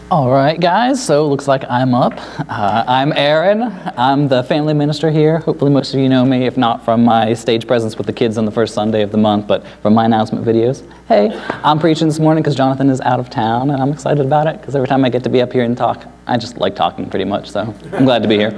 All right, guys, so it looks like I'm up. I'm Aaron. I'm the family minister here. Hopefully most of you know me, if not from my stage presence with the kids on the first Sunday of the month, but from my announcement videos. Hey, I'm preaching this morning because Jonathan is out of town, and I'm excited about it because every time I get to be up here and talk, I just like talking pretty much, so I'm glad to be here.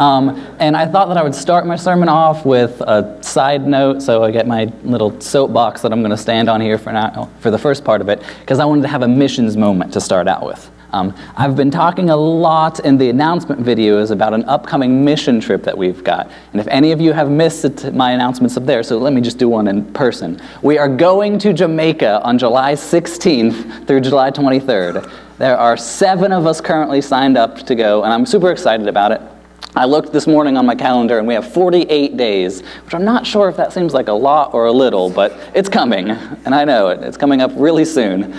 And I thought that I would start my sermon off with a side note, so I get my little soapbox that I'm going to stand on here for now, for the first part of it, because I wanted to have a missions moment to start out with. I've been talking a lot in the announcement videos about an upcoming mission trip that we've got. And if any of you have missed my announcements up there, so let me just do one in person. We are going to Jamaica on July 16th through July 23rd. There are 7 of us currently signed up to go, and I'm super excited about it. I looked this morning on my calendar, and we have 48 days, which I'm not sure if that seems like a lot or a little, but it's coming, and I know it. It's coming up really soon.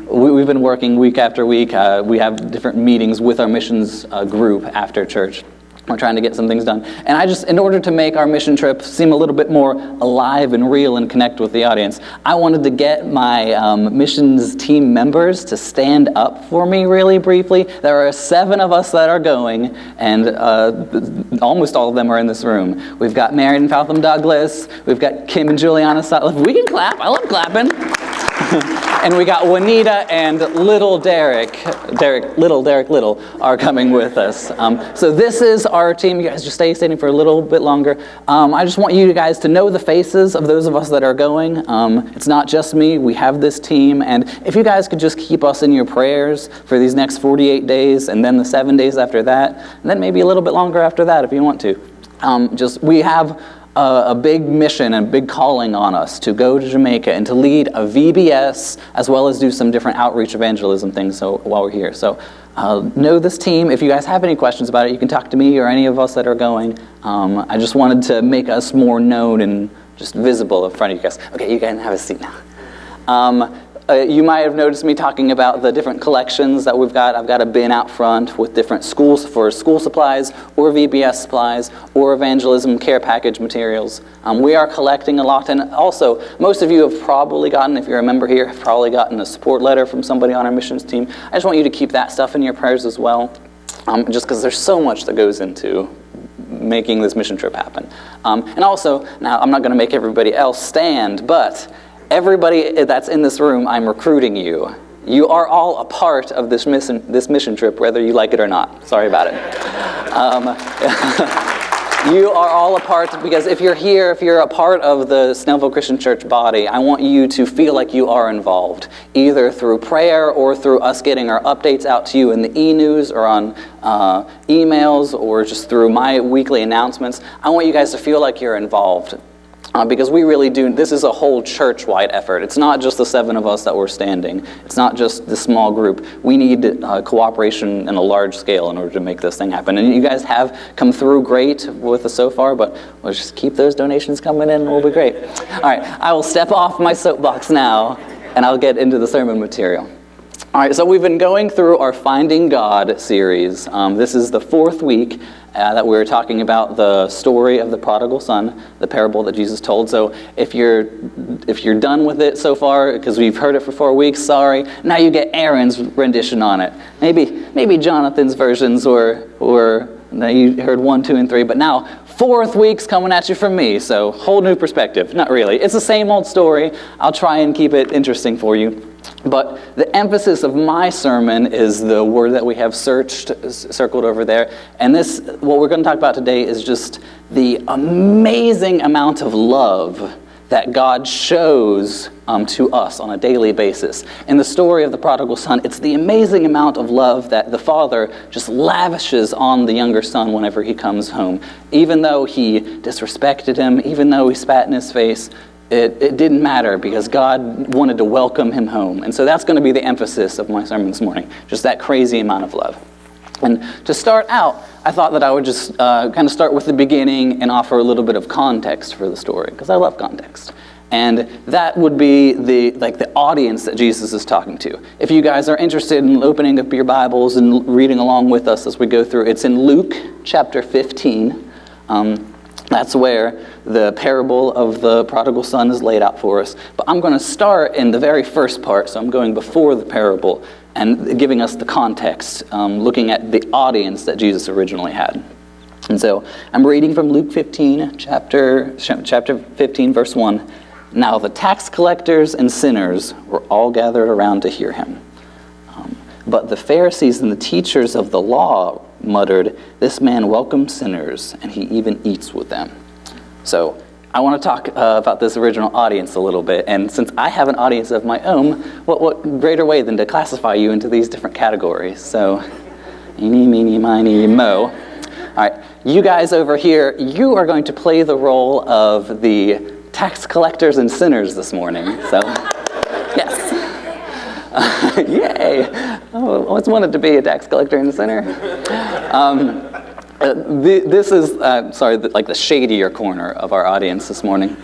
We've been working week after week. We have different meetings with our missions group after church. We're trying to get some things done. And in order to make our mission trip seem a little bit more alive and real and connect with the audience, I wanted to get my missions team members to stand up for me really briefly. There are 7 of us that are going, and almost all of them are in this room. We've got Marion Faltham Douglas, we've got Kim and Juliana Sutliff. We can clap, I love clapping. And we got Juanita and little Derek Little are coming with us. So this is our team. You guys just stay standing for a little bit longer. I just want you guys to know the faces of those of us that are going. It's not just me. We have this team. And if you guys could just keep us in your prayers for these next 48 days and then the 7 days after that, and then maybe a little bit longer after that if you want to. We have a big mission and big calling on us to go to Jamaica and to lead a VBS as well as do some different outreach evangelism things while we're here. So know this team. If you guys have any questions about it, you can talk to me or any of us that are going. I just wanted to make us more known and just visible in front of you guys. Okay, you can have a seat now. You might have noticed me talking about the different collections that we've got. I've got a bin out front with different schools for school supplies or VBS supplies or evangelism care package materials. We are collecting a lot, and also most of you have probably gotten, if you're a member here, have probably gotten a support letter from somebody on our missions team. I just want you to keep that stuff in your prayers as well, just because there's so much that goes into making this mission trip happen. And also, now I'm not going to make everybody else stand, but everybody that's in this room, I'm recruiting you. You are all a part of this mission trip, whether you like it or not. Sorry about it. You are all a part, because if you're here, if you're a part of the Snellville Christian Church body, I want you to feel like you are involved, either through prayer or through us getting our updates out to you in the e-news or on emails or just through my weekly announcements. I want you guys to feel like you're involved. Because we really do, this is a whole church-wide effort. It's not just the 7 of us that we're standing. It's not just the small group. We need cooperation in a large scale in order to make this thing happen. And you guys have come through great with us so far, but we'll just keep those donations coming in and we'll be great. All right, I will step off my soapbox now, and I'll get into the sermon material. All right, so we've been going through our Finding God series. This is the 4th week that we were talking about the story of the prodigal son, the parable that Jesus told. So if you're done with it so far, because we've heard it for 4 weeks, sorry. Now you get Aaron's rendition on it. Maybe Jonathan's versions were you heard 1, 2, and 3, but now 4th week's coming at you from me, so whole new perspective. Not really. It's the same old story. I'll try and keep it interesting for you. But the emphasis of my sermon is the word that we have circled over there. And what we're going to talk about today is just the amazing amount of love that God shows to us on a daily basis. In the story of the prodigal son, it's the amazing amount of love that the father just lavishes on the younger son whenever he comes home. Even though he disrespected him, even though he spat in his face, it didn't matter because God wanted to welcome him home. And so that's going to be the emphasis of my sermon this morning, just that crazy amount of love. And to start out, I thought that I would just kind of start with the beginning and offer a little bit of context for the story, because I love context. And that would be the audience that Jesus is talking to. If you guys are interested in opening up your Bibles and reading along with us as we go through, it's in Luke chapter 15. That's where the parable of the prodigal son is laid out for us. But I'm going to start in the very first part, so I'm going before the parable. and giving us the context, looking at the audience that Jesus originally had. And so I'm reading from Luke 15, chapter 15, verse 1. Now the tax collectors and sinners were all gathered around to hear him. But the Pharisees and the teachers of the law muttered, "This man welcomes sinners, and he even eats with them." So I want to talk about this original audience a little bit. And since I have an audience of my own, what greater way than to classify you into these different categories? So, eeny, meeny, miny, mo. All right, you guys over here, you are going to play the role of the tax collectors and sinners this morning. So, yes. Yay! Oh, I always wanted to be a tax collector and a sinner. This is, like the shadier corner of our audience this morning.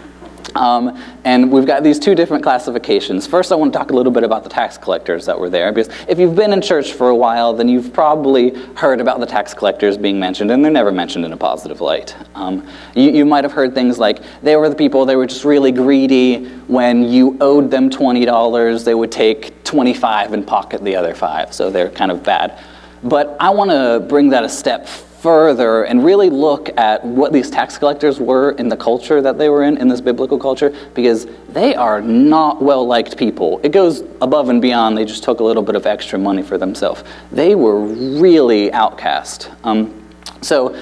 And we've got these two different classifications. First, I want to talk a little bit about the tax collectors that were there, because if you've been in church for a while, then you've probably heard about the tax collectors being mentioned, and they're never mentioned in a positive light. You might have heard things like, they were the people, they were just really greedy. When you owed them $20, they would take $25 and pocket the other $5, so they're kind of bad. But I want to bring that a step further and really look at what these tax collectors were in the culture that they were in this biblical culture, because they are not well-liked people. It goes above and beyond. They just took a little bit of extra money for themselves. They were really outcast. So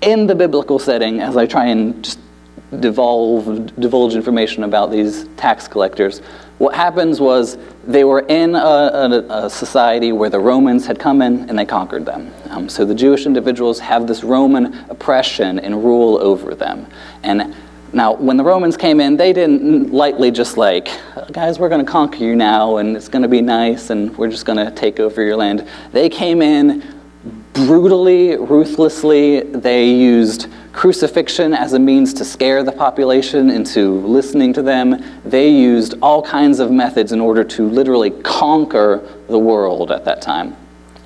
in the biblical setting, as I try and just divulge information about these tax collectors, what happens was they were in a society where the Romans had come in and they conquered them. So the Jewish individuals have this Roman oppression and rule over them. And now, when the Romans came in, they didn't lightly just like, guys, we're going to conquer you now, and it's going to be nice, and we're just going to take over your land. They came in brutally, ruthlessly. They used crucifixion as a means to scare the population into listening to them. They used all kinds of methods in order to literally conquer the world at that time.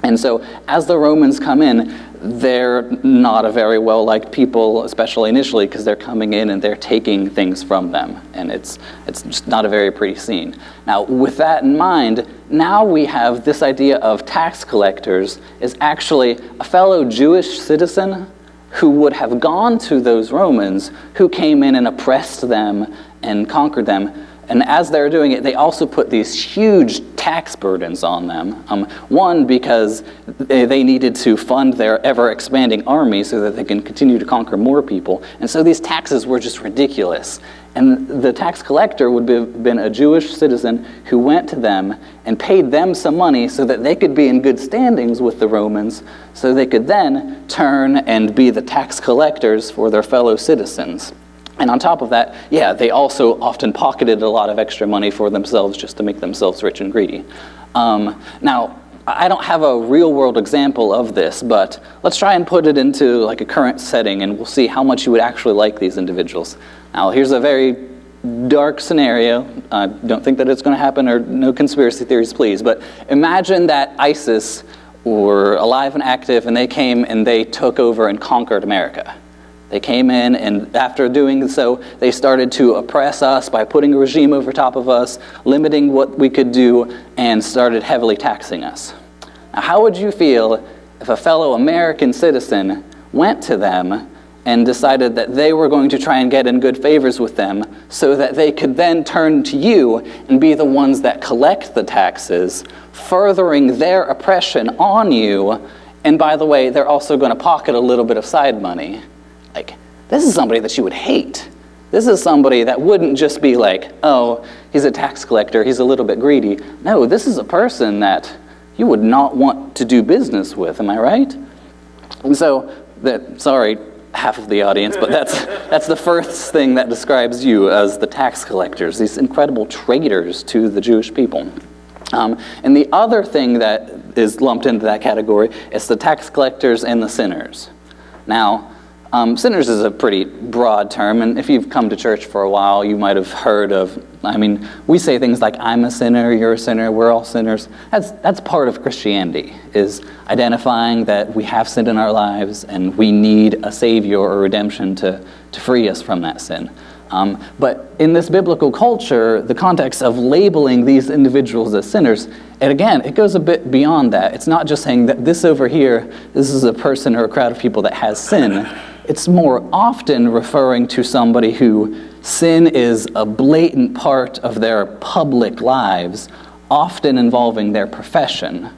And so as the Romans come in, they're not a very well-liked people, especially initially, because they're coming in and they're taking things from them. And it's just not a very pretty scene. Now, with that in mind, now we have this idea of tax collectors is actually a fellow Jewish citizen who would have gone to those Romans who came in and oppressed them and conquered them. And as they're doing it, they also put these huge tax burdens on them. One, because they needed to fund their ever-expanding army so that they can continue to conquer more people. And so these taxes were just ridiculous. And the tax collector would have been a Jewish citizen who went to them and paid them some money so that they could be in good standings with the Romans, so they could then turn and be the tax collectors for their fellow citizens. And on top of that, yeah, they also often pocketed a lot of extra money for themselves just to make themselves rich and greedy. Now, I don't have a real-world example of this, but let's try and put it into like a current setting, and we'll see how much you would actually like these individuals. Now, here's a very dark scenario. I don't think that it's going to happen, or no conspiracy theories, please, but imagine that ISIS were alive and active, and they came and they took over and conquered America. They came in, and after doing so, they started to oppress us by putting a regime over top of us, limiting what we could do, and started heavily taxing us. Now, how would you feel if a fellow American citizen went to them and decided that they were going to try and get in good favors with them so that they could then turn to you and be the ones that collect the taxes, furthering their oppression on you, and by the way, they're also going to pocket a little bit of side money? Like, this is somebody that you would hate. This is somebody that wouldn't just be like, oh, he's a tax collector, he's a little bit greedy. No, this is a person that you would not want to do business with, am I right? And so, sorry, half of the audience, but that's the first thing that describes you as the tax collectors, these incredible traitors to the Jewish people. And the other thing that is lumped into that category is the tax collectors and the sinners. Now, sinners is a pretty broad term, and if you've come to church for a while, you might have heard of, we say things like, I'm a sinner, you're a sinner, we're all sinners. That's part of Christianity, is identifying that we have sin in our lives and we need a savior or redemption to free us from that sin. But in this biblical culture, the context of labeling these individuals as sinners, and again, it goes a bit beyond that. It's not just saying that this over here, this is a person or a crowd of people that has sin. It's more often referring to somebody who sin is a blatant part of their public lives, often involving their profession,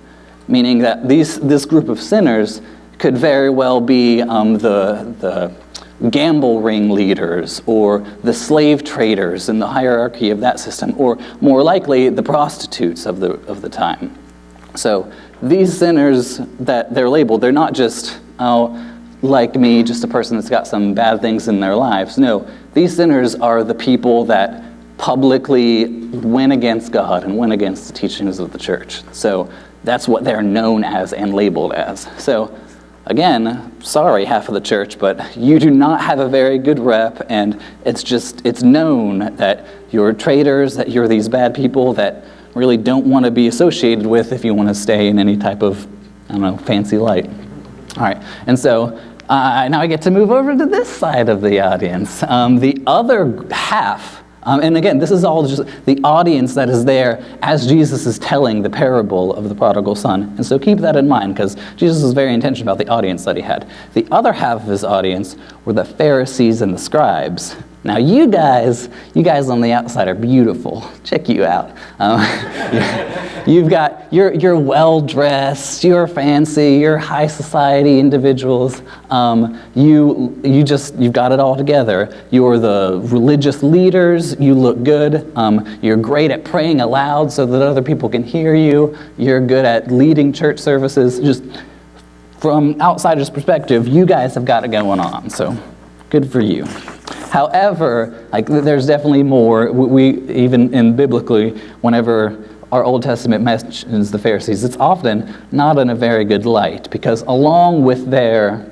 meaning that this group of sinners could very well be the gamble ring leaders or the slave traders in the hierarchy of that system, or more likely the prostitutes of the time. So these sinners that they're labeled, they're not just, like me, just a person that's got some bad things in their lives. No, these sinners are the people that publicly went against God and went against the teachings of the church. So that's what they're known as and labeled as. So again, sorry, half of the church, but you do not have a very good rep, and it's known that you're traitors, that you're these bad people that really don't want to be associated with if you want to stay in any type of, fancy light. All right, and so now I get to move over to this side of the audience. The other half, and again, this is all just the audience that is there as Jesus is telling the parable of the prodigal son. And so keep that in mind, because Jesus was very intentional about the audience that he had. The other half of his audience were the Pharisees and the scribes. Now you guys on the outside are beautiful. Check you out. You're well dressed, you're fancy, you're high society individuals. You've got it all together. You're the religious leaders. You look good. You're great at praying aloud so that other people can hear you. You're good at leading church services. Just from outsiders' perspective, you guys have got it going on. So good for you. However, there's definitely more. We even in biblically, whenever our Old Testament mentions the Pharisees, it's often not in a very good light, because along with their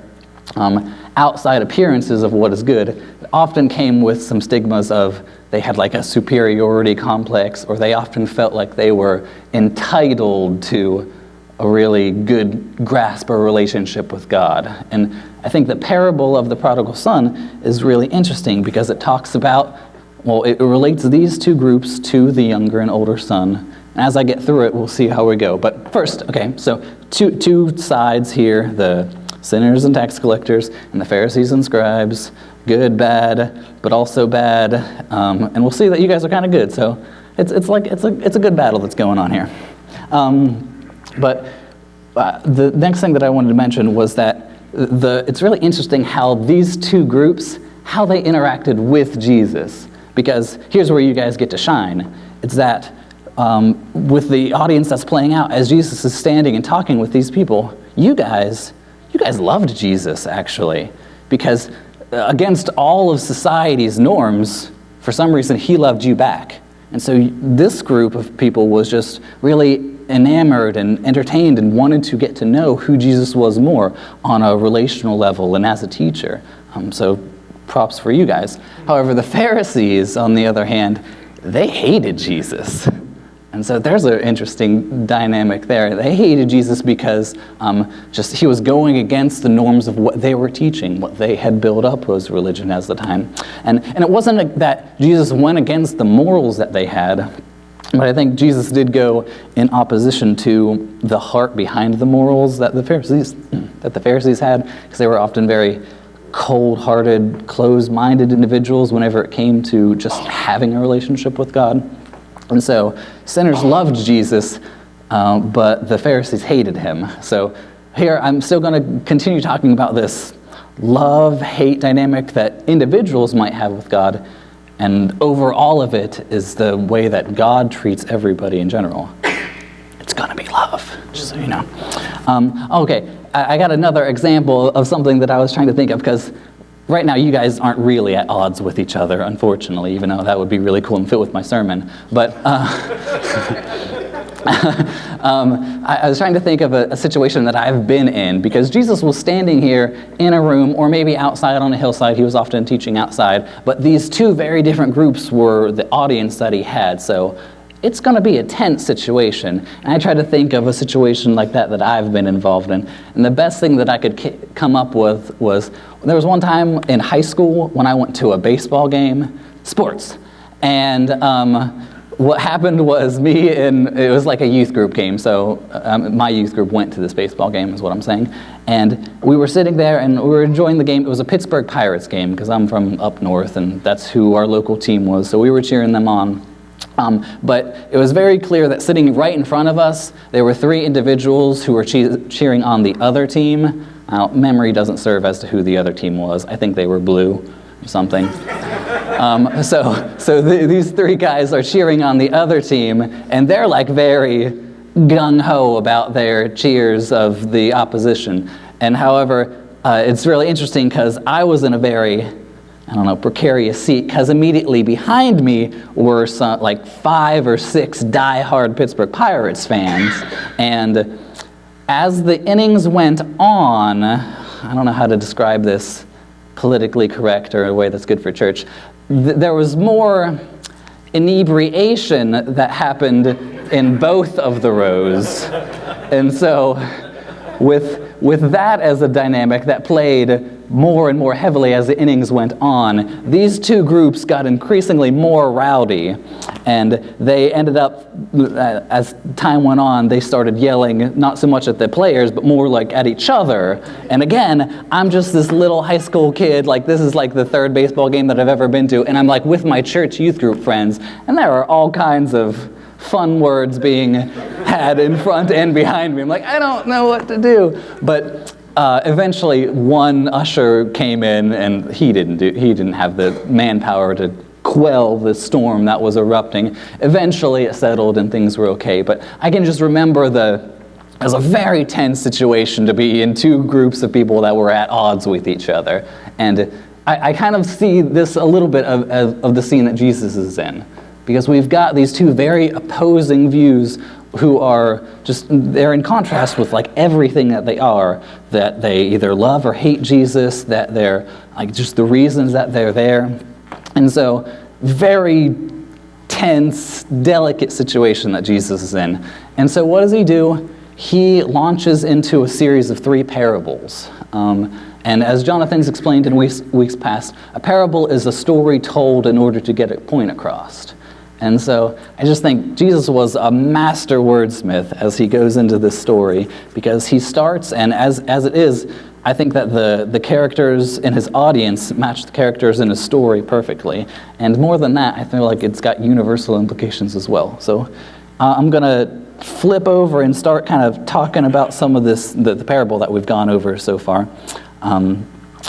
outside appearances of what is good, it often came with some stigmas of they had like a superiority complex, or they often felt like they were entitled to a really good grasp or relationship with God. And I think the parable of the prodigal son is really interesting because it talks about, it relates these two groups to the younger and older son. And as I get through it, we'll see how we go. But first, so two sides here, the sinners and tax collectors and the Pharisees and scribes, good, bad, but also bad. And we'll see that you guys are kind of good. So it's a good battle that's going on here. But the next thing that I wanted to mention was that it's really interesting how these two groups, how they interacted with Jesus. Because here's where you guys get to shine. It's that with the audience that's playing out, as Jesus is standing and talking with these people, you guys loved Jesus, actually. Because against all of society's norms, for some reason, he loved you back. And so this group of people was just really enamored and entertained and wanted to get to know who Jesus was more on a relational level and as a teacher. So props for you guys. However, the Pharisees, on the other hand, they hated Jesus. And so there's an interesting dynamic there. They hated Jesus because he was going against the norms of what they were teaching, what they had built up was religion as the time. And it wasn't that Jesus went against the morals that they had, but I think Jesus did go in opposition to the heart behind the morals that the Pharisees had, because they were often very cold-hearted, closed-minded individuals whenever it came to just having a relationship with God. And so sinners loved Jesus, but the Pharisees hated him. So here I'm still going to continue talking about this love-hate dynamic that individuals might have with God, and over all of it is the way that God treats everybody in general. It's going to be love, just so you know. Okay, I got another example of something that I was trying to think of, because right now you guys aren't really at odds with each other, unfortunately, even though that would be really cool and fit with my sermon. But I was trying to think of a situation that I've been in, because Jesus was standing here in a room, or maybe outside on a hillside. He was often teaching outside, but these two very different groups were the audience that he had. So it's going to be a tense situation. And I tried to think of a situation like that I've been involved in. And the best thing that I could come up with was, there was one time in high school when I went to a baseball game sports. And what happened was it was like a youth group game, so my youth group went to this baseball game is what I'm saying. And we were sitting there and we were enjoying the game. It was a Pittsburgh Pirates game because I'm from up north and that's who our local team was, so we were cheering them on. But it was very clear that sitting right in front of us, there were 3 individuals who were cheering on the other team. Memory doesn't serve as to who the other team was. I think they were blue or something. These 3 guys are cheering on the other team, and they're like very gung-ho about their cheers of the opposition. And however, it's really interesting because I was in a very, precarious seat, because immediately behind me were some, 5 or 6 die-hard Pittsburgh Pirates fans. And as the innings went on, I don't know how to describe this politically correct or a way that's good for church, there was more inebriation that happened in both of the rows. And so with that as a dynamic that played more and more heavily as the innings went on, these 2 groups got increasingly more rowdy, and they ended up, as time went on, they started yelling not so much at the players, but more like at each other. And again, I'm just this little high school kid, this is like the 3rd baseball game that I've ever been to, and I'm with my church youth group friends, and there are all kinds of fun words being had in front and behind me. I'm I don't know what to do. But eventually one usher came in, and he didn't have the manpower to quell the storm that was erupting. Eventually it settled and things were okay. But I can just remember it was a very tense situation to be in 2 groups of people that were at odds with each other. And I kind of see this a little bit of the scene that Jesus is in. Because we've got these 2 very opposing views who are they're in contrast with everything that they are, that they either love or hate Jesus, that they're just the reasons that they're there. And so, very tense, delicate situation that Jesus is in. And so what does he do? He launches into a series of 3 parables. And as Jonathan's explained in weeks past, a parable is a story told in order to get a point across. And so I just think Jesus was a master wordsmith as he goes into this story, because he starts, and as it is, I think that the characters in his audience match the characters in his story perfectly. And more than that, I feel like it's got universal implications as well. So I'm going to flip over and start kind of talking about some of the parable that we've gone over so far.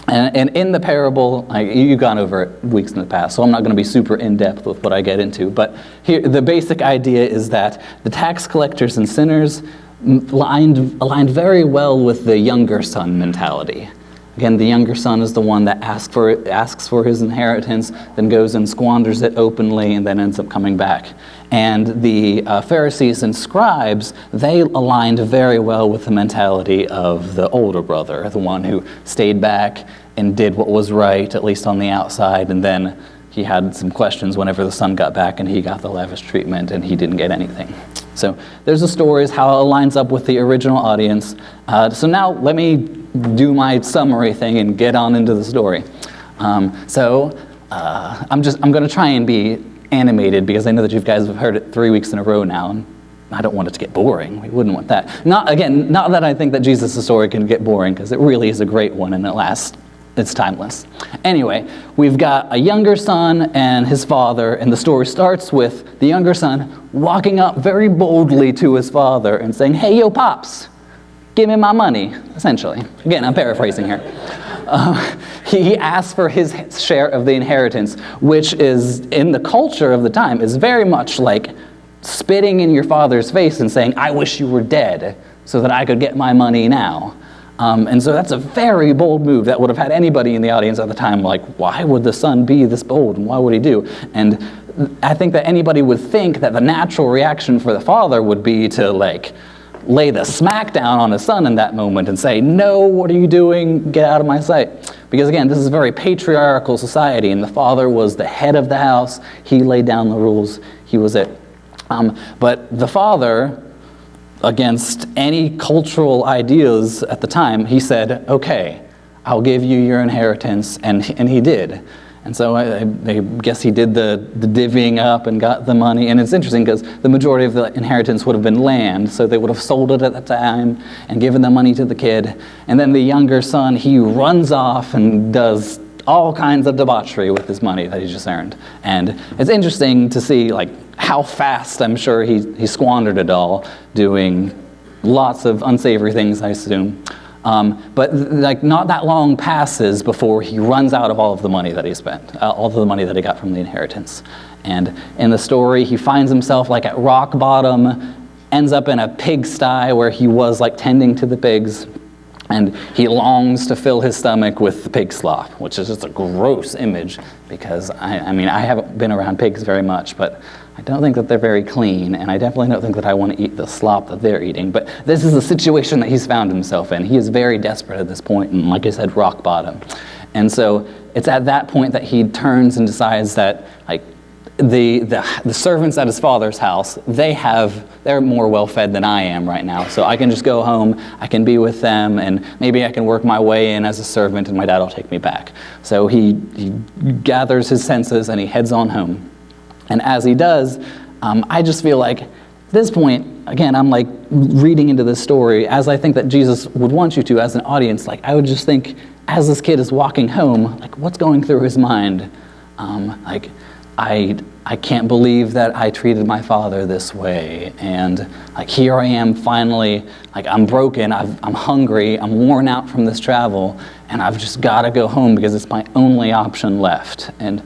And in the parable, you've gone over it weeks in the past, so I'm not going to be super in-depth with what I get into. But here, the basic idea is that the tax collectors and sinners aligned very well with the younger son mentality. Again, the younger son is the one that asks for his inheritance, then goes and squanders it openly, and then ends up coming back. And the Pharisees and scribes, they aligned very well with the mentality of the older brother, the one who stayed back and did what was right, at least on the outside, and then he had some questions whenever the son got back and he got the lavish treatment and he didn't get anything. So there's the stories, how it lines up with the original audience. So now let me do my summary thing and get on into the story. I'm going to try and be animated, because I know that you guys have heard it 3 weeks in a row now, and I don't want it to get boring. We wouldn't want that. Not that I think that Jesus' story can get boring, because it really is a great one and it's timeless. Anyway, we've got a younger son and his father, and the story starts with the younger son walking up very boldly to his father and saying, "Hey, yo, Pops, give me my money," essentially. Again, I'm paraphrasing here. He asks for his share of the inheritance, which is, in the culture of the time, is very much like spitting in your father's face and saying, "I wish you were dead so that I could get my money now." And so that's a very bold move that would have had anybody in the audience at the time why would the son be this bold, and why would he do? And I think that anybody would think that the natural reaction for the father would be to lay the smack down on his son in that moment and say, "No, what are you doing? Get out of my sight." Because again, this is a very patriarchal society, and the father was the head of the house. He laid down the rules. He was it. But the father, against any cultural ideas at the time, he said, "Okay, I'll give you your inheritance," and he did. And so I guess he did the divvying up and got the money. And it's interesting because the majority of the inheritance would have been land, so they would have sold it at the time and given the money to the kid. And then the younger son, he runs off and does all kinds of debauchery with his money that he just earned. And it's interesting to see like how fast I'm sure he squandered it all, doing lots of unsavory things, I assume. But like not that long passes before he runs out of all of the money that he spent, all of the money that he got from the inheritance. And in the story, he finds himself like at rock bottom, ends up in a pigsty where he was like tending to the pigs, and he longs to fill his stomach with the pig slop, which is just a gross image because I mean, I haven't been around pigs very much, but I don't think that they're very clean, and I definitely don't think that I want to eat the slop that they're eating. But this is the situation that he's found himself in. He is very desperate at this point, and like I said, rock bottom. And so it's at that point that he turns and decides that like the servants at his father's house, they're more well-fed than I am right now. So I can just go home, I can be with them, and maybe I can work my way in as a servant, and my dad will take me back. So he gathers his senses, and he heads on home. And as he does, I just feel like at this point, again, I'm like reading into this story as I think that Jesus would want you to as an audience. Like I would just think, as this kid is walking home, like what's going through his mind? Like I can't believe that I treated my father this way, and like here I am finally, like I'm broken, I'm hungry, I'm worn out from this travel, and I've just got to go home because it's my only option left. And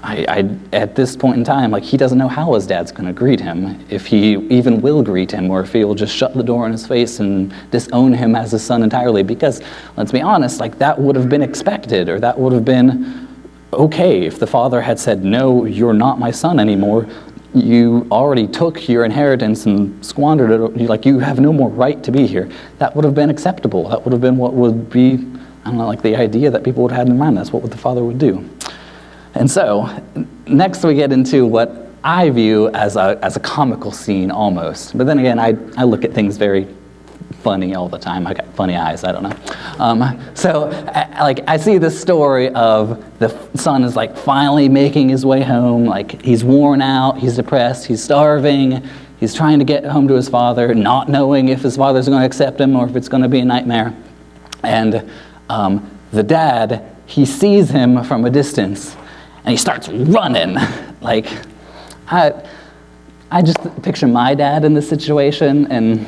I at this point in time, like he doesn't know how his dad's going to greet him, if he even will greet him, or if he will just shut the door in his face and disown him as his son entirely. Because let's be honest, like that would have been expected, or that would have been okay if the father had said, no, you're not my son anymore. You already took your inheritance and squandered it. Like you have no more right to be here. That would have been acceptable. That would have been what would be, I don't know, like the idea that people would have had in mind. That's what the father would do. And so, next we get into what I view as a comical scene almost. But then again, I look at things very funny all the time. I got funny eyes, I don't know. So I see this story of the son is like finally making his way home. Like he's worn out, he's depressed, he's starving. He's trying to get home to his father, not knowing if his father's going to accept him or if it's going to be a nightmare. And the dad, he sees him from a distance, and he starts running. Like, I just picture my dad in this situation, and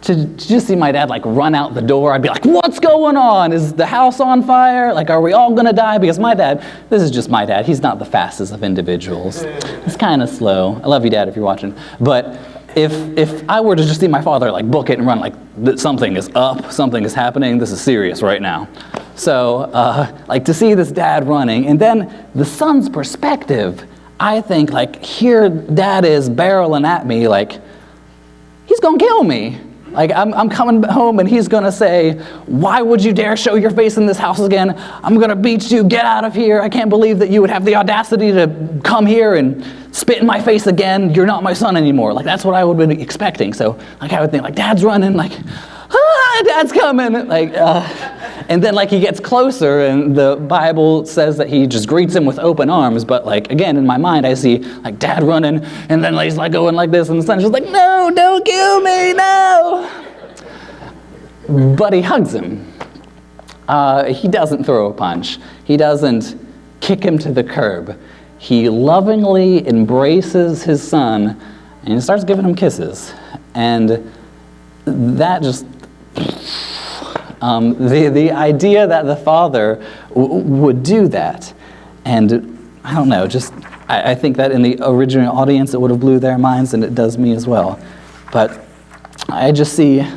to just see my dad like run out the door, I'd be like, what's going on? Is the house on fire? Like, are we all gonna die? Because my dad, this is just my dad, he's not the fastest of individuals. He's kind of slow. I love you, Dad, if you're watching. But if I were to just see my father like book it and run, like something is up, something is happening, this is serious right now. So, like to see this dad running, and then the son's perspective, I think like here dad is barreling at me like, he's gonna kill me. Like I'm coming home and he's gonna say, why would you dare show your face in this house again? I'm gonna beat you, get out of here. I can't believe that you would have the audacity to come here and spit in my face again. You're not my son anymore. Like that's what I would have been expecting. So like I would think like dad's running, like, dad's coming, like, and then like he gets closer and the Bible says that he just greets him with open arms, but like again in my mind I see like dad running and then he's like going like this and the son's just like, no, don't kill me, no. But he hugs him. He doesn't throw a punch. He doesn't kick him to the curb. He lovingly embraces his son and he starts giving him kisses. And that just, the idea that the father would do that, and I don't know, just I think that in the original audience it would have blew their minds, and it does me as well. But I just see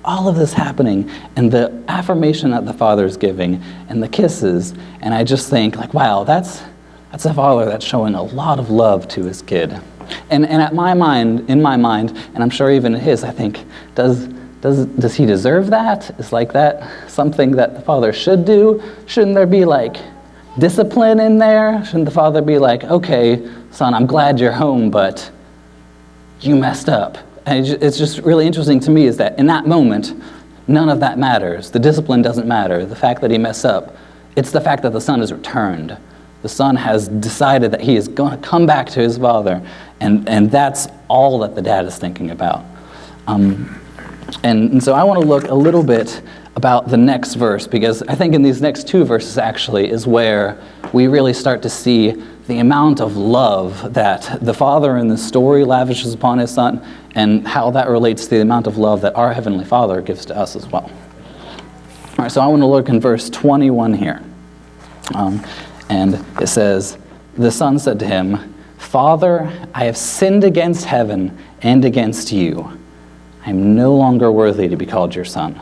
all of this happening, and the affirmation that the father is giving, and the kisses, and I just think like, wow, that's a father that's showing a lot of love to his kid. And in my mind, and I'm sure even in his, I think, does he deserve that? Is like that something that the father should do? Shouldn't there be like discipline in there? Shouldn't the father be like, okay, son, I'm glad you're home, but you messed up? And it's just really interesting to me is that in that moment, none of that matters. The discipline doesn't matter. The fact that he messed up, it's the fact that the son is returned The son has decided that he is going to come back to his father, and that's all that the dad is thinking about. And so I want to look a little bit about the next verse, because I think in these next two verses actually is where we really start to see the amount of love that the father in the story lavishes upon his son, and how that relates to the amount of love that our Heavenly Father gives to us as well. All right, so I want to look in verse 21 here. And it says, "The son said to him, 'Father, I have sinned against heaven and against you. I am no longer worthy to be called your son.'"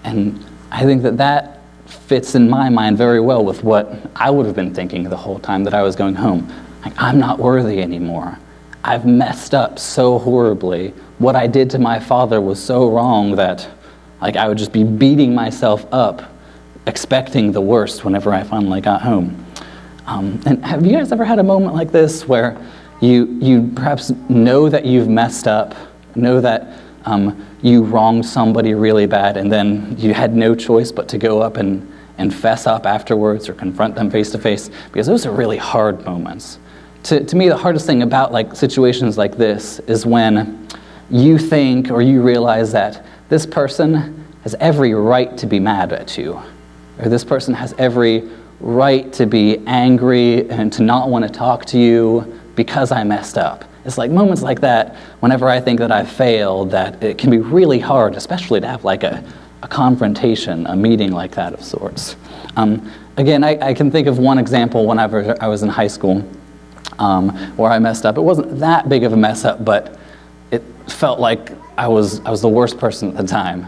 And I think that fits in my mind very well with what I would have been thinking the whole time that I was going home. Like, I'm not worthy anymore. I've messed up so horribly. What I did to my father was so wrong that I would just be beating myself up, expecting the worst whenever I finally got home. And have you guys ever had a moment like this where you perhaps know that you've messed up, know that you wronged somebody really bad, and then you had no choice but to go up and fess up afterwards or confront them face to face? Because those are really hard moments. To me, the hardest thing about situations like this is when you think or you realize that this person has every right to be mad at you, or this person has every right to be angry and to not want to talk to you because I messed up. It's like moments like that, whenever I think that I've failed, that it can be really hard, especially to have a confrontation, a meeting like that of sorts. Again, I can think of one example whenever I was in high school where I messed up. It wasn't that big of a mess up, but it felt like I was the worst person at the time.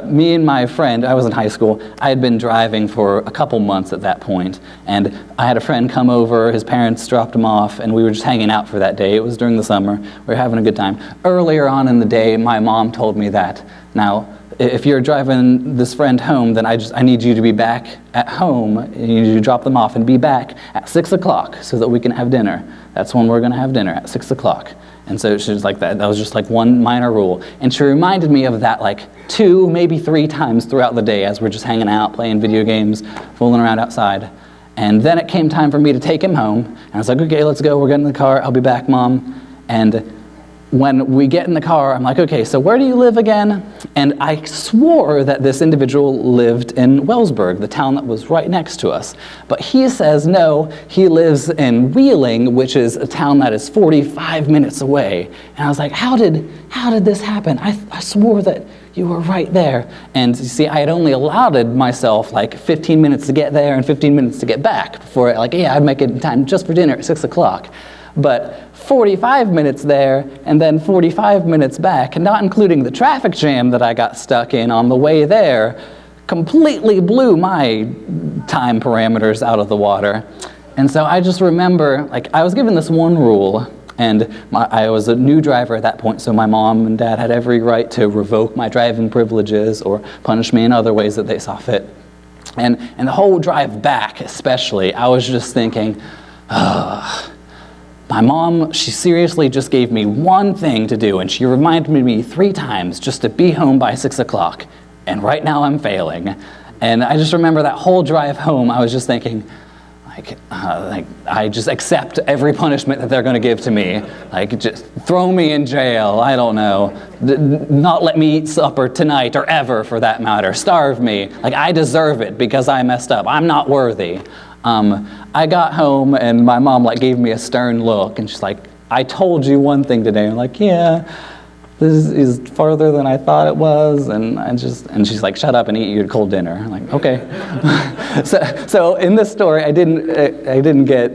Me and my friend, I was in high school, I had been driving for a couple months at that point, and I had a friend come over, his parents dropped him off, and we were just hanging out for that day. It was during the summer, we were having a good time. Earlier on in the day, my mom told me that, now, if you're driving this friend home, then I need you to be back at home, you need to drop them off and be back at 6 o'clock so that we can have dinner. That's when we're going to have dinner, at 6 o'clock. And so she was like that was just one minor rule. And she reminded me of that 2, maybe 3 times throughout the day as we're just hanging out, playing video games, fooling around outside. And then it came time for me to take him home. And I was like, okay, let's go, we're getting in the car, I'll be back, Mom. And when we get in the car, I'm like, okay, so where do you live again? And I swore that this individual lived in Wellsburg, the town that was right next to us. But he says no, he lives in Wheeling, which is a town that is 45 minutes away. And I was like, how did this happen? I swore that you were right there. And you see, I had only allotted myself 15 minutes to get there and 15 minutes to get back before I'd make it in time just for dinner at 6 o'clock. But 45 minutes there and then 45 minutes back, and not including the traffic jam that I got stuck in on the way there, completely blew my time parameters out of the water. And so I just remember, I was given this one rule, and I was a new driver at that point, so my mom and dad had every right to revoke my driving privileges or punish me in other ways that they saw fit. And the whole drive back especially, I was just thinking, my mom, she seriously just gave me one thing to do, and she reminded me 3 times just to be home by 6 o'clock. And right now I'm failing. And I just remember that whole drive home, I was just thinking, I just accept every punishment that they're going to give to me. Just throw me in jail, I don't know. Not let me eat supper tonight or ever for that matter. Starve me. I deserve it because I messed up. I'm not worthy. I got home and my mom gave me a stern look, and she's like, I told you one thing today. I'm like, yeah, this is farther than I thought it was, and she's like, shut up and eat your cold dinner. I'm like, okay. so in this story, I didn't get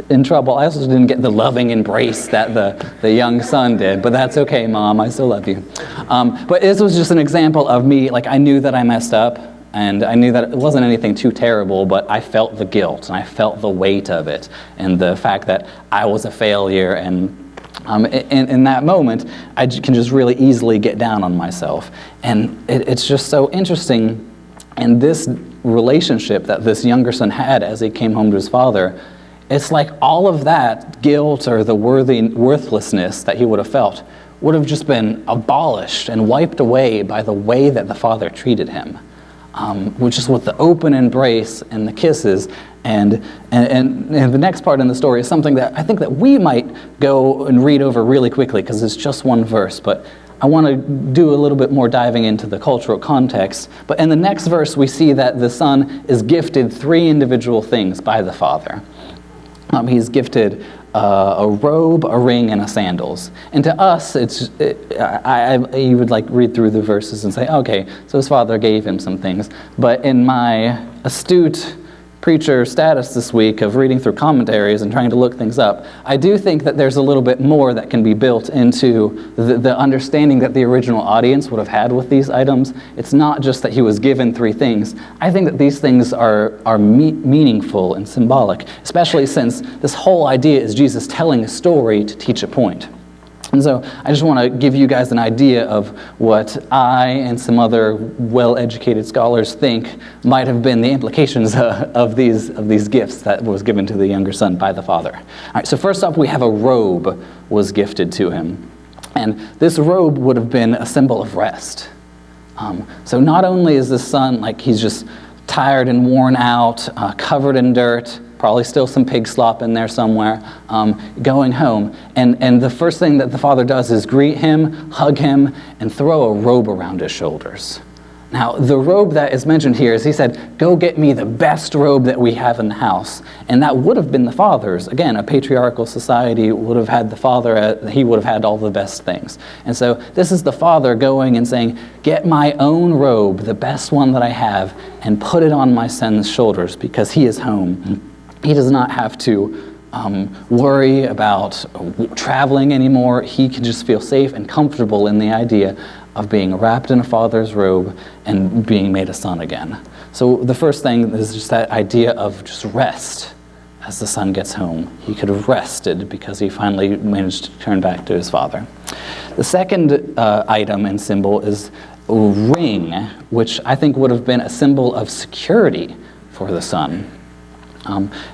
in trouble. I also didn't get the loving embrace that the young son did, but that's okay, Mom, I still love you. But this was just an example of me, I knew that I messed up, and I knew that it wasn't anything too terrible, but I felt the guilt, and I felt the weight of it, and the fact that I was a failure, and in that moment, I can just really easily get down on myself. And it's just so interesting, in this relationship that this younger son had as he came home to his father, it's like all of that guilt or the worthlessness that he would have felt would have just been abolished and wiped away by the way that the father treated him. which is with the open embrace and the kisses. And the next part in the story is something that I think that we might go and read over really quickly because it's just one verse, but I want to do a little bit more diving into the cultural context. But in the next verse, we see that the son is gifted 3 individual things by the father. He's gifted a robe, a ring, and a sandals. And to us, you would like read through the verses and say, okay, so his father gave him some things. But in my astute preacher status this week of reading through commentaries and trying to look things up, I do think that there's a little bit more that can be built into the understanding that the original audience would have had with these items. It's not just that he was given 3 things. I think that these things are meaningful and symbolic, especially since this whole idea is Jesus telling a story to teach a point. And so I just want to give you guys an idea of what I and some other well-educated scholars think might have been the implications of these gifts that was given to the younger son by the father. All right, so first up, we have a robe was gifted to him. And this robe would have been a symbol of rest. So not only is this son, like he's just tired and worn out, covered in dirt, probably still some pig slop in there somewhere, going home. And the first thing that the father does is greet him, hug him, and throw a robe around his shoulders. Now, the robe that is mentioned here is he said, go get me the best robe that we have in the house. And that would have been the father's. Again, a patriarchal society would have had the father, he would have had all the best things. And so this is the father going and saying, get my own robe, the best one that I have, and put it on my son's shoulders because he is home. He does not have to worry about traveling anymore. He can just feel safe and comfortable in the idea of being wrapped in a father's robe and being made a son again. So the first thing is just that idea of just rest as the son gets home. He could have rested because he finally managed to turn back to his father. The second item and symbol is a ring, which I think would have been a symbol of security for the son.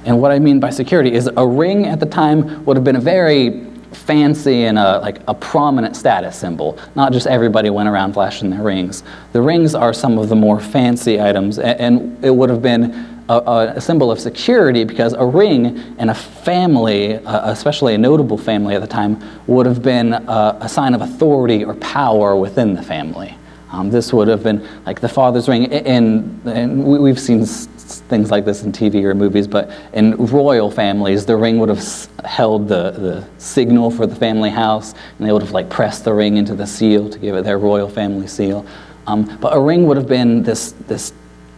And what I mean by security is a ring at the time would have been a very fancy and a prominent status symbol. Not just everybody went around flashing their rings. The rings are some of the more fancy items, and it would have been a symbol of security because a ring in a family, especially a notable family at the time, would have been a sign of authority or power within the family. This would have been like the father's ring, and we've seen things like this in TV or movies, but in royal families, the ring would have held the signal for the family house, and they would have like pressed the ring into the seal to give it their royal family seal. But a ring would have been this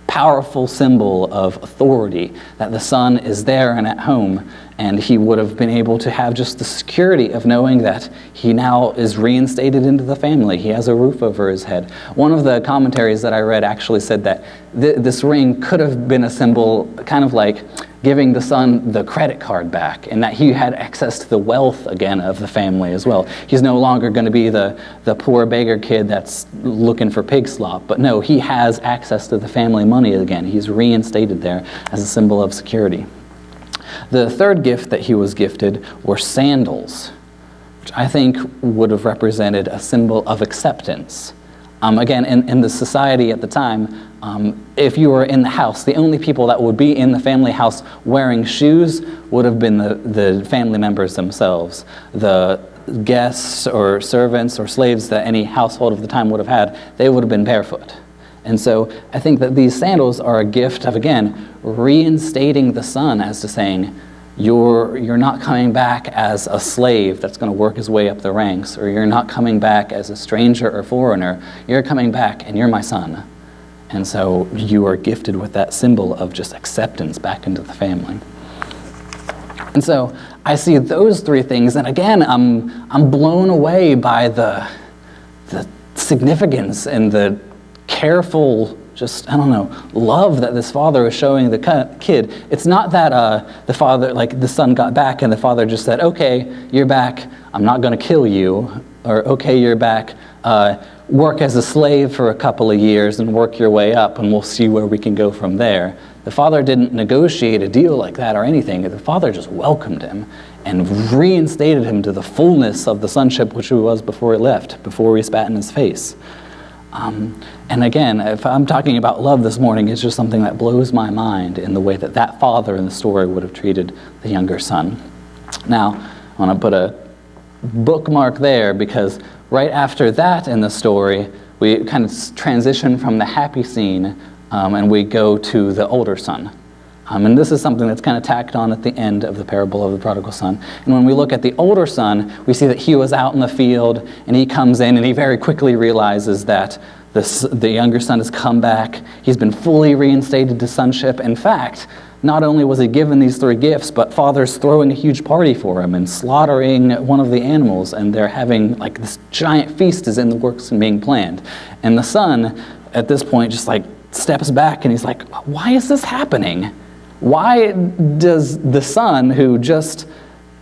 powerful symbol of authority, that the son is there and at home, and he would have been able to have just the security of knowing that he now is reinstated into the family. He has a roof over his head. One of the commentaries that I read actually said that this ring could have been a symbol, kind of like giving the son the credit card back, and that he had access to the wealth again of the family as well. He's no longer going to be the poor beggar kid that's looking for pig slop, but no, he has access to the family money again. He's reinstated there as a symbol of security. The third gift that he was gifted were sandals, which I think would have represented a symbol of acceptance. Again, in the society at the time, if you were in the house, the only people that would be in the family house wearing shoes would have been the family members themselves. The guests or servants or slaves that any household of the time would have had, they would have been barefoot. And so I think that these sandals are a gift of, again, reinstating the son as to saying, you're not coming back as a slave that's going to work his way up the ranks, or you're not coming back as a stranger or foreigner. You're coming back and you're my son. And so you are gifted with that symbol of just acceptance back into the family. And so I see those three things, and again, I'm blown away by the significance and the careful, just, I don't know, love that this father is showing the kid. It's not that the father, like the son got back and the father just said, okay, you're back, I'm not going to kill you, or okay, you're back, work as a slave for a couple of years and work your way up and we'll see where we can go from there. The father didn't negotiate a deal like that or anything. The father just welcomed him and reinstated him to the fullness of the sonship which he was before he left, before he spat in his face. And again, if I'm talking about love this morning, it's just something that blows my mind in the way that that father in the story would have treated the younger son. Now, I want to put a bookmark there, because right after that in the story, we kind of transition from the happy scene and we go to the older son. And this is something that's kind of tacked on at the end of the parable of the prodigal son. And when we look at the older son, we see that he was out in the field, and he comes in, and he very quickly realizes that the younger son has come back. He's been fully reinstated to sonship. In fact, not only was he given these 3 gifts, but father's throwing a huge party for him and slaughtering one of the animals, and they're having like this giant feast is in the works and being planned. And the son, at this point, just like steps back, and he's like, why is this happening? Why does the son who just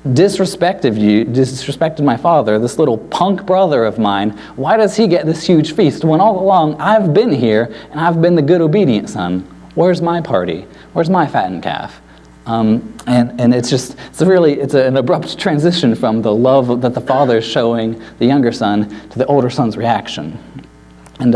disrespected my father, this little punk brother of mine, why does he get this huge feast when all along I've been here and I've been the good obedient son? Where's my party? Where's my fattened calf? And it's an abrupt transition from the love that the father is showing the younger son to the older son's reaction. And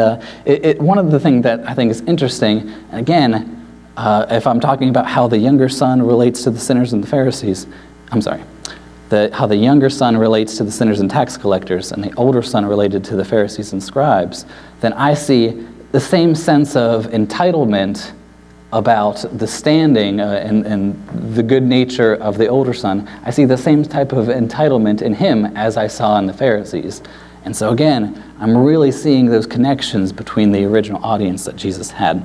one of the things that I think is interesting, and again, if I'm talking about how the younger son relates to the sinners and the Pharisees, how the younger son relates to the sinners and tax collectors, and the older son related to the Pharisees and scribes, then I see the same sense of entitlement about the standing and the good nature of the older son. I see the same type of entitlement in him as I saw in the Pharisees. And so again, I'm really seeing those connections between the original audience that Jesus had.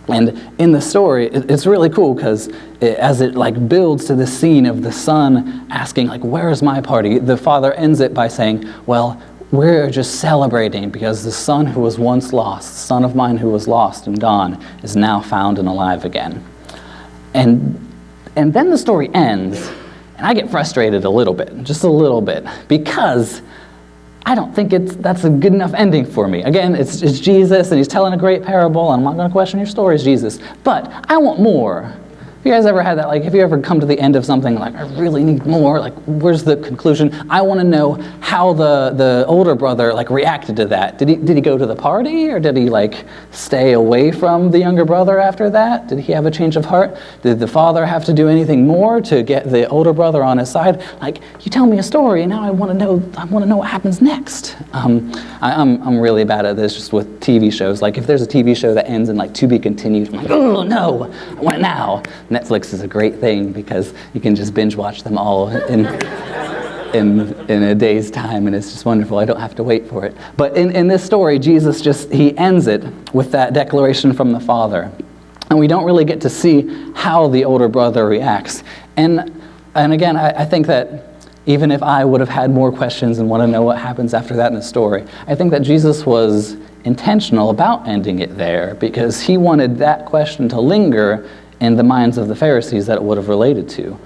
And in the story, it's really cool, because as it like builds to the scene of the son asking, like, where is my party? The father ends it by saying, well, we're just celebrating because the son who was once lost, the son of mine who was lost and gone, is now found and alive again. And then the story ends, and I get frustrated a little bit, just a little bit, because I don't think that's a good enough ending for me. Again, it's Jesus, and he's telling a great parable, and I'm not going to question your stories, Jesus. But I want more. Have you guys ever had that? Like, have you ever come to the end of something, like, I really need more? Like, where's the conclusion? I want to know how the older brother, like, reacted to that. Did he go to the party, or did he, like, stay away from the younger brother after that? Did he have a change of heart? Did the father have to do anything more to get the older brother on his side? Like, you tell me a story, and now I want to know what happens next. I'm really bad at this just with TV shows. Like, if there's a TV show that ends in, like, to be continued, I'm like, oh, no, I want it now. Netflix is a great thing because you can just binge watch them all in a day's time, and it's just wonderful. I don't have to wait for it. But in this story, Jesus he ends it with that declaration from the Father. And we don't really get to see how the older brother reacts. And again, I think that even if I would have had more questions and want to know what happens after that in the story, I think that Jesus was intentional about ending it there, because he wanted that question to linger in the minds of the Pharisees that it would have related to.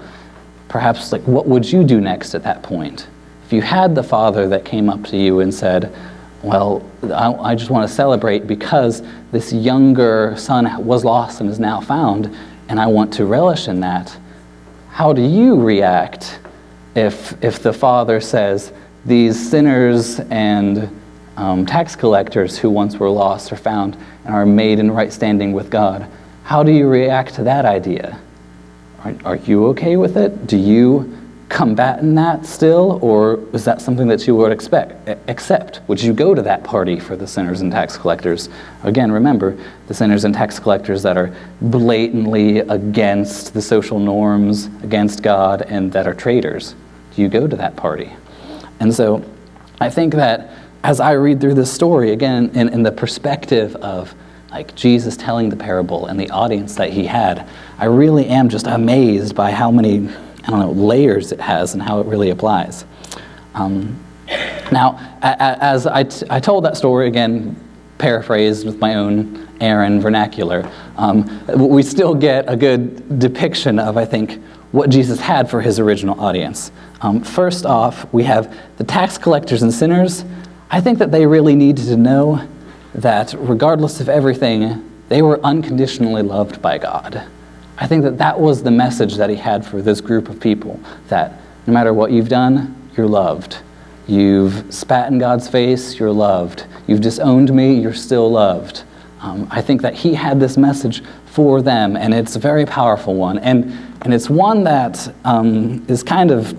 Perhaps, like, what would you do next at that point? If you had the father that came up to you and said, well, I just want to celebrate because this younger son was lost and is now found, and I want to relish in that. How do you react if the father says, these sinners and tax collectors who once were lost are found and are made in right standing with God? How do you react to that idea? Are you okay with it? Do you combat in that still, or is that something that you would accept? Would you go to that party for the sinners and tax collectors? Again, remember, the sinners and tax collectors that are blatantly against the social norms, against God, and that are traitors. Do you go to that party? And so I think that as I read through this story, again, in the perspective of like Jesus telling the parable and the audience that he had, I really am just amazed by how many, layers it has and how it really applies. Now, as I told that story, again, paraphrased with my own Aaron vernacular, we still get a good depiction of, I think, what Jesus had for his original audience. First off, we have the tax collectors and sinners. I think that they really needed to know that regardless of everything, they were unconditionally loved by God. I think that was the message that he had for this group of people, that no matter what you've done, you're loved. You've spat in God's face, you're loved. You've disowned me, you're still loved. I think that he had this message for them, and it's a very powerful one. And it's one that is kind of,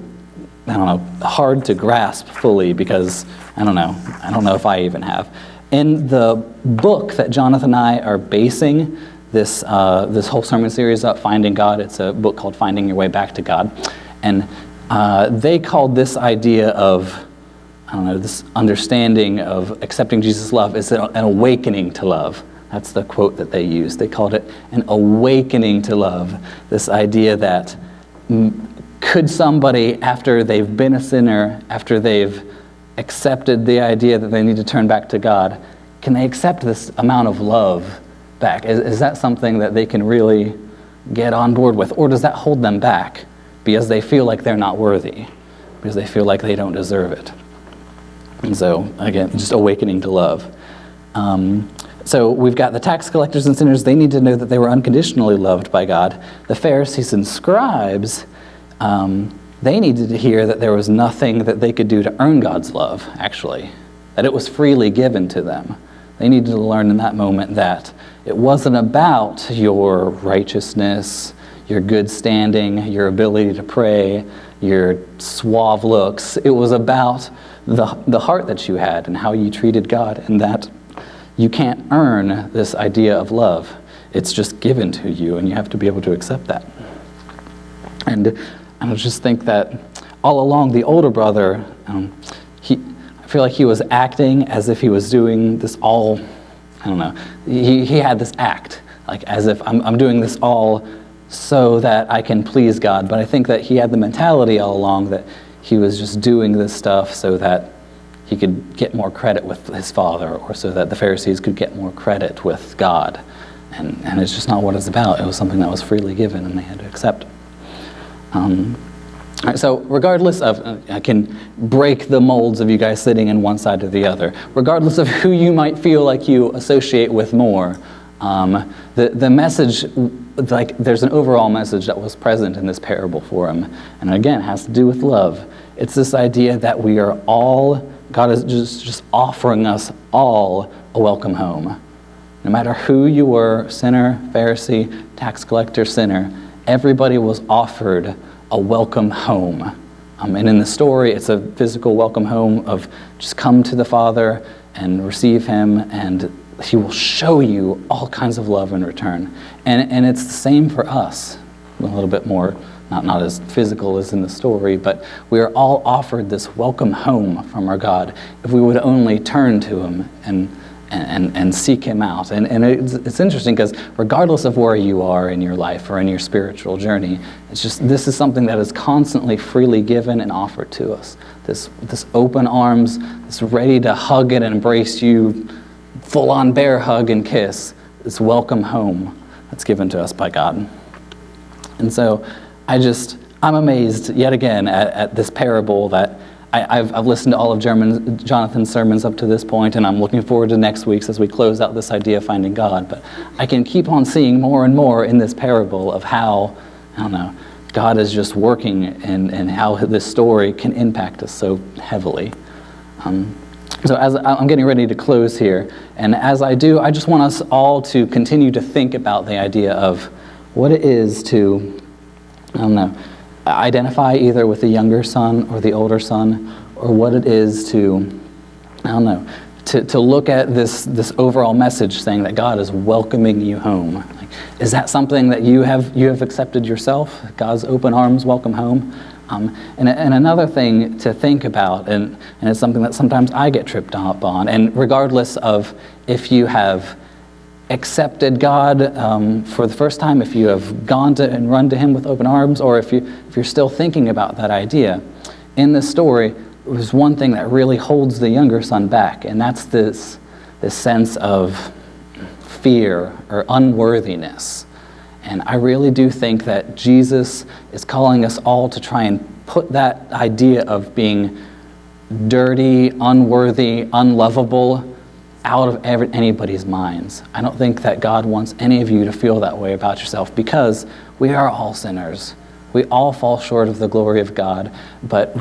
hard to grasp fully because, I don't know if I even have. In the book that Jonathan and I are basing this whole sermon series up, Finding God, it's a book called Finding Your Way Back to God. And they called this idea of, this understanding of accepting Jesus' love is an awakening to love. That's the quote that they used. They called it an awakening to love. This idea that could somebody, after they've been a sinner, after they've accepted the idea that they need to turn back to God, can they accept this amount of love back? Is that something that they can really get on board with? Or does that hold them back because they feel like they're not worthy, because they feel like they don't deserve it? And so, again, just awakening to love. So we've got the tax collectors and sinners. They need to know that they were unconditionally loved by God. The Pharisees and scribes, they needed to hear that there was nothing that they could do to earn God's love, actually, that it was freely given to them. They needed to learn in that moment that it wasn't about your righteousness, your good standing, your ability to pray, your suave looks. It was about the heart that you had and how you treated God, and that you can't earn this idea of love. It's just given to you, and you have to be able to accept that. And I just think that all along, the older brother, I feel like he was acting as if he was doing this all, he had this act, like as if I'm doing this all so that I can please God. But I think that he had the mentality all along that he was just doing this stuff so that he could get more credit with his father, or so that the Pharisees could get more credit with God. And it's just not what it's about. It was something that was freely given and they had to accept. All right, so regardless of, I can break the molds of you guys sitting in one side or the other. Regardless of who you might feel like you associate with more, the message, like there's an overall message that was present in this parable for him. And again, it has to do with love. It's this idea that we are all, God is just offering us all a welcome home. No matter who you were, sinner, Pharisee, tax collector, sinner, everybody was offered a welcome home. And in the story, it's a physical welcome home of just come to the Father and receive him, and he will show you all kinds of love in return. And it's the same for us, a little bit more, not as physical as in the story, but we are all offered this welcome home from our God if we would only turn to him and seek him out. And it's interesting because regardless of where you are in your life or in your spiritual journey, it's just, this is something that is constantly freely given and offered to us. This open arms, this ready to hug and embrace you, full-on bear hug and kiss, this welcome home that's given to us by God. And so I'm amazed yet again at this parable that I've listened to all of Jonathan's sermons up to this point, and I'm looking forward to next week's as we close out this idea of finding God. But I can keep on seeing more and more in this parable of how, God is just working and how this story can impact us so heavily. So as I'm getting ready to close here, and as I do, I just want us all to continue to think about the idea of what it is to, identify either with the younger son or the older son, or what it is to, to look at this overall message saying that God is welcoming you home. Like, is that something that you have accepted yourself? God's open arms, welcome home? And another thing to think about, and it's something that sometimes I get tripped up on, and regardless of if you have accepted God for the first time, if you have gone to and run to him with open arms, or if you're still thinking about that idea, in this story, there's one thing that really holds the younger son back, and that's this sense of fear or unworthiness. And I really do think that Jesus is calling us all to try and put that idea of being dirty, unworthy, unlovable out of anybody's minds. I don't think that God wants any of you to feel that way about yourself, because we are all sinners. We all fall short of the glory of God, but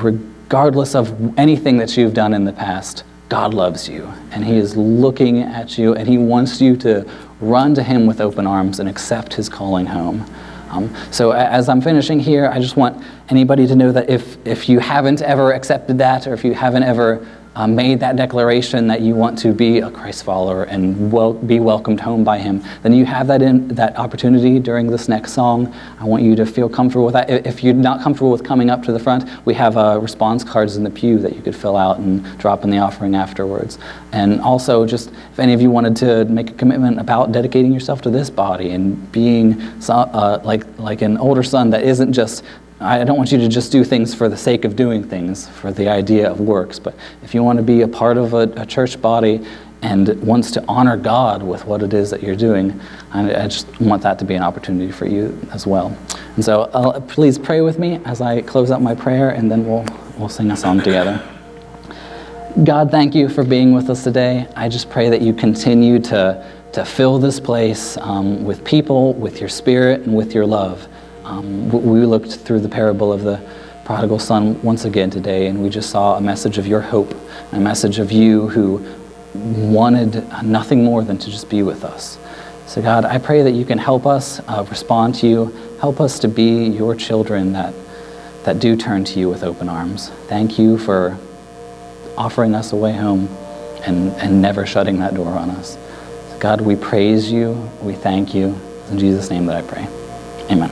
regardless of anything that you've done in the past, God loves you, and he is looking at you, and he wants you to run to him with open arms and accept his calling home. So as I'm finishing here, I just want anybody to know that if you haven't ever accepted that, or if you haven't ever made that declaration that you want to be a Christ follower and be welcomed home by him, then you have that opportunity during this next song. I want you to feel comfortable with that. If you're not comfortable with coming up to the front, we have response cards in the pew that you could fill out and drop in the offering afterwards. And also, just if any of you wanted to make a commitment about dedicating yourself to this body and being like an older son that isn't just, I don't want you to just do things for the sake of doing things, for the idea of works, but if you want to be a part of a church body and wants to honor God with what it is that you're doing, I just want that to be an opportunity for you as well. And so please pray with me as I close out my prayer, and then we'll sing a song together. God, thank you for being with us today. I just pray that you continue to fill this place with people, with your spirit, and with your love. We looked through the parable of the prodigal son once again today, and we just saw a message of your hope, a message of you who wanted nothing more than to just be with us. So God, I pray that you can help us respond to you, help us to be your children that do turn to you with open arms. Thank you for offering us a way home and never shutting that door on us. So God, we praise you, we thank you. It's in Jesus' name that I pray. Amen.